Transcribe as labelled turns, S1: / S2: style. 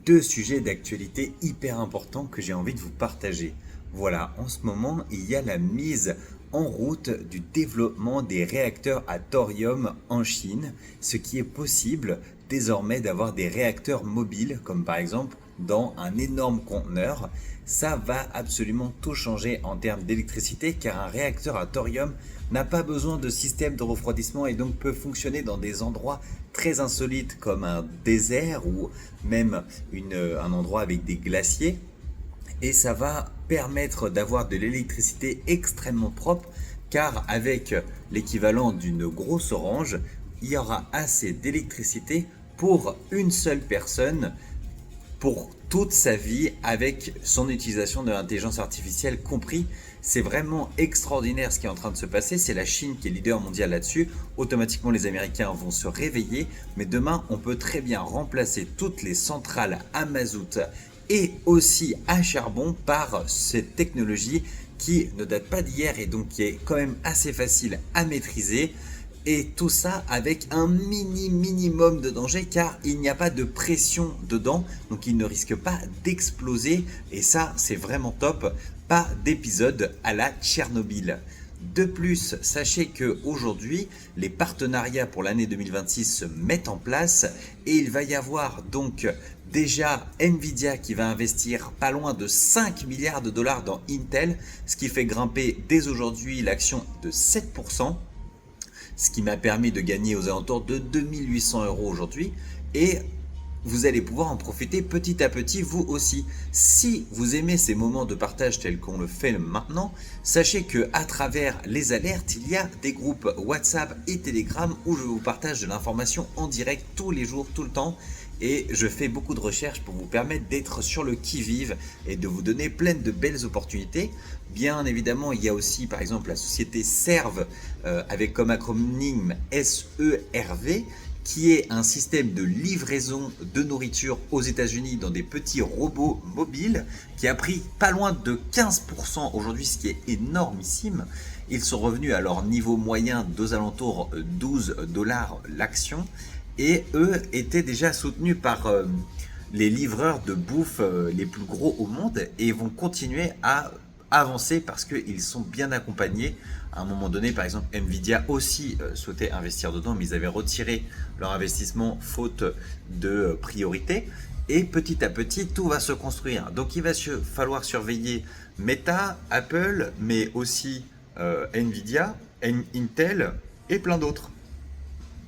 S1: Deux sujets d'actualité hyper importants que j'ai envie de vous partager. Voilà, en ce moment, il y a la mise en route du développement des réacteurs à thorium en Chine, ce qui est possible désormais d'avoir des réacteurs mobiles, comme par exemple dans un énorme conteneur. Ça va absolument tout changer en termes d'électricité, car un réacteur à thorium n'a pas besoin de système de refroidissement et donc peut fonctionner dans des endroits très insolites comme un désert ou même un endroit avec des glaciers. Et ça va permettre d'avoir de l'électricité extrêmement propre, car avec l'équivalent d'une grosse orange, il y aura assez d'électricité pour une seule personne pour toute sa vie avec son utilisation de l'intelligence artificielle compris. C'est vraiment extraordinaire ce qui est en train de se passer. C'est la Chine qui est leader mondial là-dessus. Automatiquement, les Américains vont se réveiller. Mais demain, on peut très bien remplacer toutes les centrales à mazout et aussi à charbon par cette technologie qui ne date pas d'hier et donc qui est quand même assez facile à maîtriser. Et tout ça avec un minimum de danger car il n'y a pas de pression dedans, donc il ne risque pas d'exploser. Et ça, c'est vraiment top. Pas d'épisode à la Tchernobyl. De plus, sachez que aujourd'hui, les partenariats pour l'année 2026 se mettent en place et il va y avoir donc déjà Nvidia qui va investir pas loin de 5 milliards de dollars dans Intel, ce qui fait grimper dès aujourd'hui l'action de 7%. Ce qui m'a permis de gagner aux alentours de 2800 € aujourd'hui. Et vous allez pouvoir en profiter petit à petit vous aussi. Si vous aimez ces moments de partage tels qu'on le fait maintenant, sachez que à travers les alertes, il y a des groupes WhatsApp et Telegram où je vous partage de l'information en direct tous les jours, tout le temps. Et je fais beaucoup de recherches pour vous permettre d'être sur le qui-vive et de vous donner plein de belles opportunités. Bien évidemment, il y a aussi par exemple la société Serve avec comme acronyme SERV qui est un système de livraison de nourriture aux États-Unis dans des petits robots mobiles qui a pris pas loin de 15% aujourd'hui, ce qui est énormissime. Ils sont revenus à leur niveau moyen d'aux alentours 12 dollars l'action. Et eux étaient déjà soutenus par les livreurs de bouffe les plus gros au monde et vont continuer à avancer parce qu'ils sont bien accompagnés. À un moment donné, par exemple, Nvidia aussi souhaitait investir dedans, mais ils avaient retiré leur investissement faute de priorité. Et petit à petit, tout va se construire. Donc il va falloir surveiller Meta, Apple, mais aussi Nvidia, Intel et plein d'autres.